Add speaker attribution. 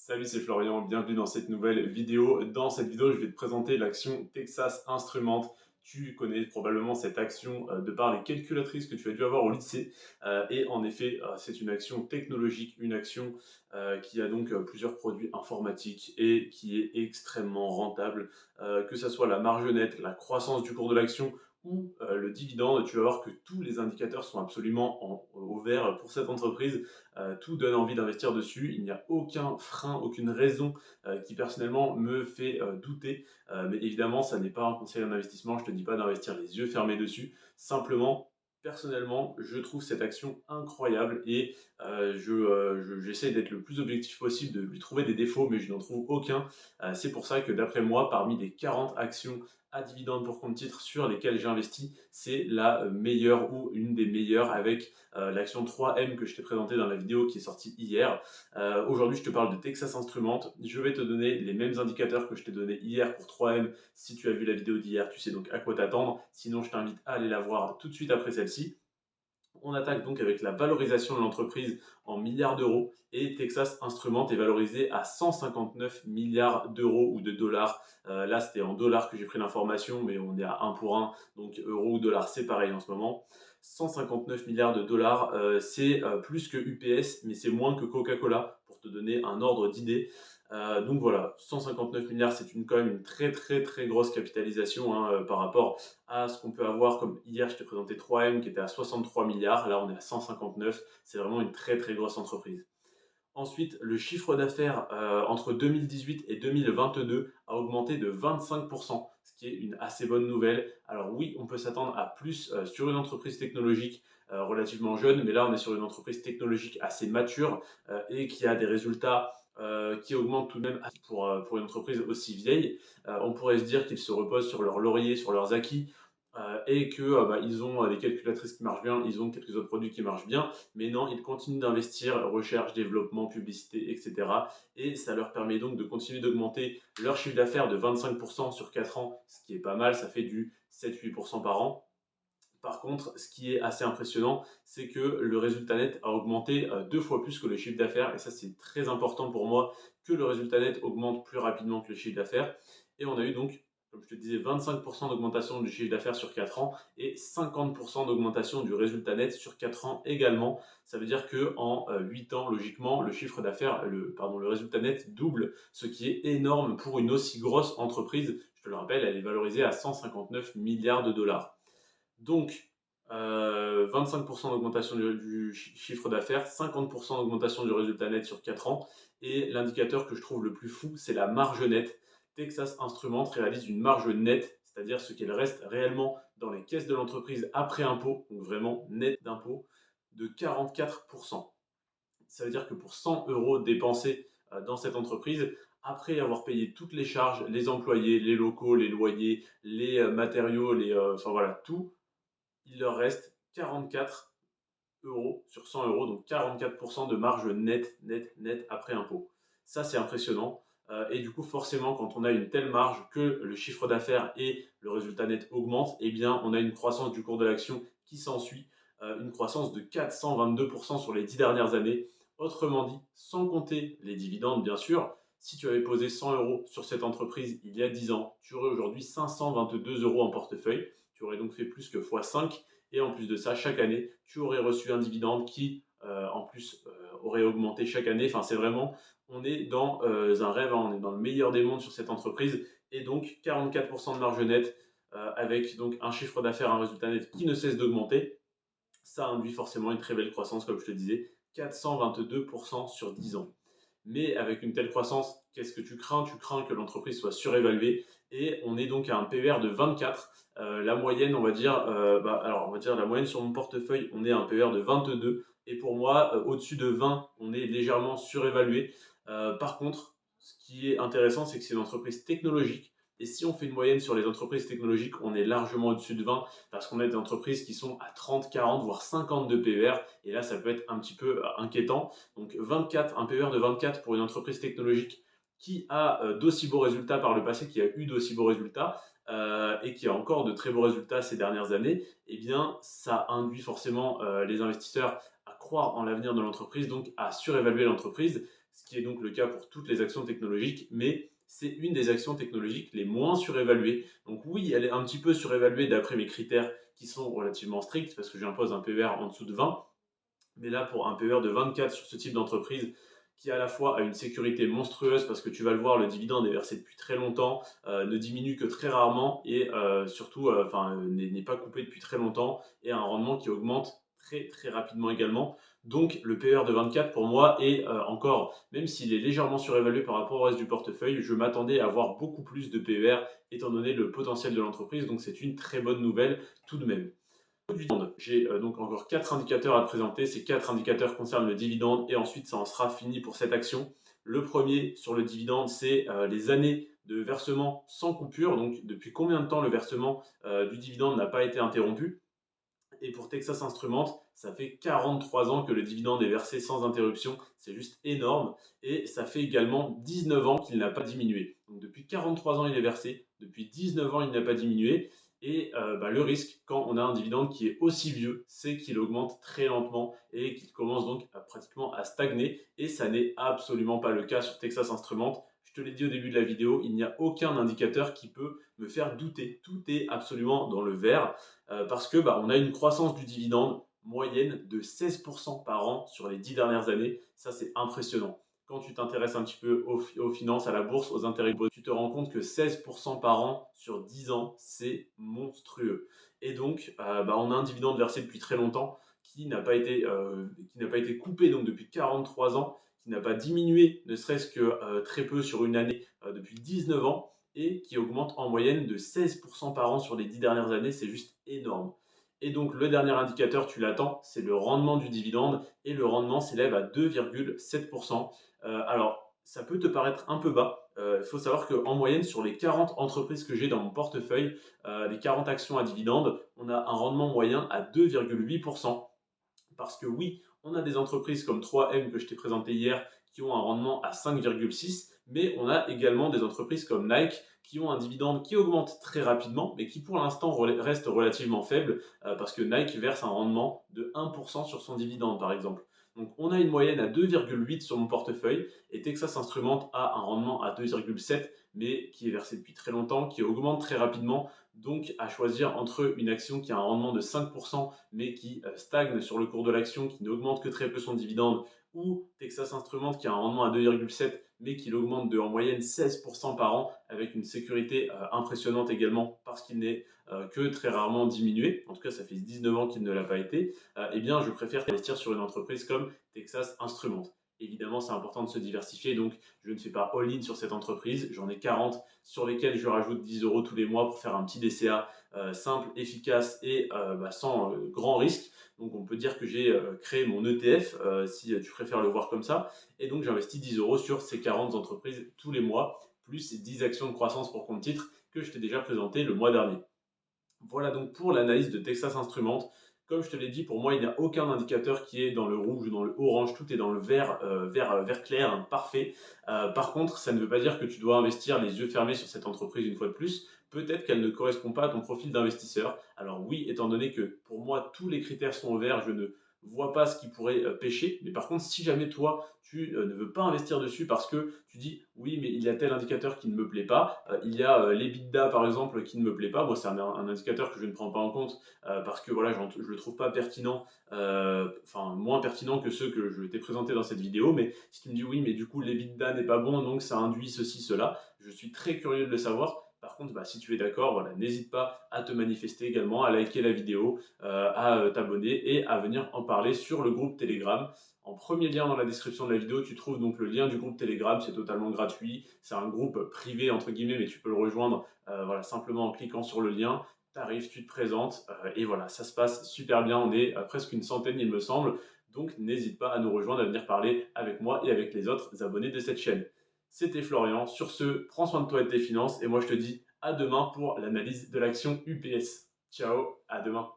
Speaker 1: Salut, c'est Florian, bienvenue dans cette nouvelle vidéo. Dans cette vidéo, je vais te présenter l'action Texas Instruments. Tu connais probablement cette action de par les calculatrices que tu as dû avoir au lycée. Et en effet, c'est une action technologique, une action qui a donc plusieurs produits informatiques et qui est extrêmement rentable. Que ce soit la marge nette, la croissance du cours de l'action ou le dividende, tu vas voir que tous les indicateurs sont absolument au vert pour cette entreprise. Tout donne envie d'investir dessus. Il n'y a aucun frein, aucune raison qui personnellement me fait douter. Mais évidemment, ça n'est pas un conseil en investissement. Je ne te dis pas d'investir les yeux fermés dessus. Simplement, personnellement, je trouve cette action incroyable et j'essaie d'être le plus objectif possible, de lui trouver des défauts, mais je n'en trouve aucun. C'est pour ça que d'après moi, parmi les 40 actions à dividende pour compte titre sur lesquelles j'ai investi, c'est la meilleure ou une des meilleures avec l'action 3M que je t'ai présentée dans la vidéo qui est sortie hier. Aujourd'hui, je te parle de Texas Instruments. Je vais te donner les mêmes indicateurs que je t'ai donné hier pour 3M. Si tu as vu la vidéo d'hier, tu sais donc à quoi t'attendre. Sinon, je t'invite à aller la voir tout de suite après celle-ci. On attaque donc avec la valorisation de l'entreprise en milliards d'euros et Texas Instruments est valorisé à 159 milliards d'euros ou de dollars. Là, c'était en dollars que j'ai pris l'information, mais on est à 1 pour 1, donc euros ou dollars, c'est pareil en ce moment. 159 milliards de dollars, c'est plus que UPS, mais c'est moins que Coca-Cola, pour te donner un ordre d'idée. Donc voilà, 159 milliards, c'est quand même une très très très grosse capitalisation par rapport à ce qu'on peut avoir, comme hier je t'ai présenté 3M qui était à 63 milliards, là on est à 159, c'est vraiment une très très grosse entreprise. Ensuite, le chiffre d'affaires entre 2018 et 2022 a augmenté de 25%, ce qui est une assez bonne nouvelle. Alors oui, on peut s'attendre à plus sur une entreprise technologique relativement jeune, mais là on est sur une entreprise technologique assez mature et qui a des résultats qui augmentent tout de même pour une entreprise aussi vieille. On pourrait se dire qu'ils se reposent sur leurs lauriers, sur leurs acquis, et que ils ont des calculatrices qui marchent bien, ils ont quelques autres produits qui marchent bien, mais non, ils continuent d'investir, recherche, développement, publicité, etc. Et ça leur permet donc de continuer d'augmenter leur chiffre d'affaires de 25% sur 4 ans, ce qui est pas mal, ça fait du 7-8% par an. Par contre, ce qui est assez impressionnant, c'est que le résultat net a augmenté 2 fois plus que le chiffre d'affaires. Et ça, c'est très important pour moi que le résultat net augmente plus rapidement que le chiffre d'affaires. Et on a eu donc, comme je te disais, 25% d'augmentation du chiffre d'affaires sur 4 ans et 50% d'augmentation du résultat net sur 4 ans également. Ça veut dire qu'en 8 ans, logiquement, le chiffre d'affaires, le résultat net double, ce qui est énorme pour une aussi grosse entreprise. Je te le rappelle, elle est valorisée à 159 milliards de dollars. Donc, 25% d'augmentation du chiffre d'affaires, 50% d'augmentation du résultat net sur 4 ans. Et l'indicateur que je trouve le plus fou, c'est la marge nette. Texas Instruments réalise une marge nette, c'est-à-dire ce qu'elle reste réellement dans les caisses de l'entreprise après impôt, donc vraiment net d'impôt, de 44%. Ça veut dire que pour 100 euros dépensés dans cette entreprise, après avoir payé toutes les charges, les employés, les locaux, les loyers, les matériaux, enfin voilà, tout, il leur reste 44 euros sur 100 euros, donc 44% de marge nette, nette, nette après impôt. Ça, c'est impressionnant. Et du coup, forcément, quand on a une telle marge que le chiffre d'affaires et le résultat net augmentent, eh bien, on a une croissance du cours de l'action qui s'ensuit, une croissance de 422% sur les 10 dernières années. Autrement dit, sans compter les dividendes, bien sûr, si tu avais posé 100 euros sur cette entreprise il y a 10 ans, tu aurais aujourd'hui 522 euros en portefeuille. Tu aurais donc fait plus que x5. Et en plus de ça, chaque année, tu aurais reçu un dividende qui, en plus, aurait augmenté chaque année. Enfin, c'est vraiment, on est dans un rêve, hein, on est dans le meilleur des mondes sur cette entreprise. Et donc, 44% de marge nette, avec donc un chiffre d'affaires, un résultat net qui ne cesse d'augmenter. Ça induit forcément une très belle croissance, comme je te disais, 422% sur 10 ans. Mais avec une telle croissance, qu'est-ce que tu crains? Tu crains que l'entreprise soit surévaluée. Et on est donc à un PER de 24. La moyenne, on va dire, alors on va dire la moyenne sur mon portefeuille, on est à un PER de 22. Et pour moi, au-dessus de 20, on est légèrement surévalué. Par contre, ce qui est intéressant, c'est que c'est une entreprise technologique. Et si on fait une moyenne sur les entreprises technologiques, on est largement au-dessus de 20 parce qu'on a des entreprises qui sont à 30, 40, voire 50 de PER. Et là, ça peut être un petit peu inquiétant. Donc 24, un PER de 24 pour une entreprise technologique qui a d'aussi beaux résultats par le passé, qui a eu d'aussi beaux résultats et qui a encore de très beaux résultats ces dernières années, eh bien, ça induit forcément les investisseurs à croire en l'avenir de l'entreprise, donc à surévaluer l'entreprise, ce qui est donc le cas pour toutes les actions technologiques, mais c'est une des actions technologiques les moins surévaluées. Donc oui, elle est un petit peu surévaluée d'après mes critères qui sont relativement stricts, parce que j'impose un PER en dessous de 20. Mais là, pour un PER de 24 sur ce type d'entreprise, qui à la fois a une sécurité monstrueuse, parce que tu vas le voir, le dividende est versé depuis très longtemps, ne diminue que très rarement et surtout n'est pas coupé depuis très longtemps, et a un rendement qui augmente très très rapidement également. Donc le PER de 24 pour moi est encore, même s'il est légèrement surévalué par rapport au reste du portefeuille, je m'attendais à avoir beaucoup plus de PER étant donné le potentiel de l'entreprise, donc c'est une très bonne nouvelle tout de même. J'ai donc encore 4 indicateurs à te présenter. Ces 4 indicateurs concernent le dividende et ensuite ça en sera fini pour cette action. Le premier sur le dividende, c'est les années de versement sans coupure. Donc depuis combien de temps le versement du dividende n'a pas été interrompu. Et pour Texas Instruments, ça fait 43 ans que le dividende est versé sans interruption. C'est juste énorme. Et ça fait également 19 ans qu'il n'a pas diminué. Donc depuis 43 ans, il est versé. Depuis 19 ans, il n'a pas diminué. Et le risque, quand on a un dividende qui est aussi vieux, c'est qu'il augmente très lentement et qu'il commence donc pratiquement à stagner. Et ça n'est absolument pas le cas sur Texas Instruments. Je te l'ai dit au début de la vidéo, il n'y a aucun indicateur qui peut me faire douter. Tout est absolument dans le vert parce que on a une croissance du dividende moyenne de 16% par an sur les 10 dernières années. Ça, c'est impressionnant. Quand tu t'intéresses un petit peu aux finances, à la bourse, aux intérêts, tu te rends compte que 16% par an sur 10 ans, c'est monstrueux. Et donc, on a un dividende versé depuis très longtemps qui n'a pas été coupé donc depuis 43 ans, qui n'a pas diminué, ne serait-ce que très peu sur une année depuis 19 ans, et qui augmente en moyenne de 16% par an sur les 10 dernières années. C'est juste énorme. Et donc, le dernier indicateur, tu l'attends, c'est le rendement du dividende, et le rendement s'élève à 2,7%. Alors, ça peut te paraître un peu bas. Il faut savoir qu'en moyenne, sur les 40 entreprises que j'ai dans mon portefeuille, les 40 actions à dividende, on a un rendement moyen à 2,8%. Parce que oui, on a des entreprises comme 3M que je t'ai présenté hier qui ont un rendement à 5,6, mais on a également des entreprises comme Nike qui ont un dividende qui augmente très rapidement, mais qui pour l'instant reste relativement faible, parce que Nike verse un rendement de 1% sur son dividende, par exemple. Donc on a une moyenne à 2,8 sur mon portefeuille, et Texas Instruments a un rendement à 2,7, mais qui est versé depuis très longtemps, qui augmente très rapidement. Donc à choisir entre une action qui a un rendement de 5%, mais qui stagne sur le cours de l'action, qui n'augmente que très peu son dividende, ou Texas Instruments qui a un rendement à 2,7, mais qui l'augmente de en moyenne 16% par an, avec une sécurité impressionnante également, parce qu'il n'est que très rarement diminué. En tout cas, ça fait 19 ans qu'il ne l'a pas été. Eh bien, je préfère investir sur une entreprise comme Texas Instruments. Évidemment, c'est important de se diversifier, donc je ne fais pas all-in sur cette entreprise. J'en ai 40 sur lesquels je rajoute 10 euros tous les mois pour faire un petit DCA simple, efficace et sans grand risque. Donc on peut dire que j'ai créé mon ETF, si tu préfères le voir comme ça. Et donc j'investis 10 euros sur ces 40 entreprises tous les mois, plus 10 actions de croissance pour compte titre que je t'ai déjà présenté le mois dernier. Voilà donc pour l'analyse de Texas Instruments. Comme je te l'ai dit, pour moi, il n'y a aucun indicateur qui est dans le rouge ou dans le orange. Tout est dans le vert clair, hein, parfait. Par contre, ça ne veut pas dire que tu dois investir les yeux fermés sur cette entreprise une fois de plus. Peut-être qu'elle ne correspond pas à ton profil d'investisseur. Alors oui, étant donné que pour moi, tous les critères sont au vert, je ne vois pas ce qui pourrait pêcher. Mais par contre, si jamais toi, tu ne veux pas investir dessus parce que tu dis oui, mais il y a tel indicateur qui ne me plaît pas, il y a l'EBITDA par exemple qui ne me plaît pas. Moi, c'est un indicateur que je ne prends pas en compte parce que voilà, je ne le trouve pas pertinent, moins pertinent que ceux que je t'ai présentés dans cette vidéo. Mais si tu me dis oui, mais du coup, l'EBITDA n'est pas bon, donc ça induit ceci, cela, je suis très curieux de le savoir. Par contre, si tu es d'accord, voilà, n'hésite pas à te manifester également, à liker la vidéo, à t'abonner et à venir en parler sur le groupe Telegram. En premier lien dans la description de la vidéo, tu trouves donc le lien du groupe Telegram, c'est totalement gratuit. C'est un groupe privé entre guillemets, mais tu peux le rejoindre simplement en cliquant sur le lien. Tu arrives, tu te présentes et voilà, ça se passe super bien. On est presque une centaine, il me semble. Donc n'hésite pas à nous rejoindre, à venir parler avec moi et avec les autres abonnés de cette chaîne. C'était Florian. Sur ce, prends soin de toi et de tes finances et moi je te dis à demain pour l'analyse de l'action UPS. Ciao, à demain.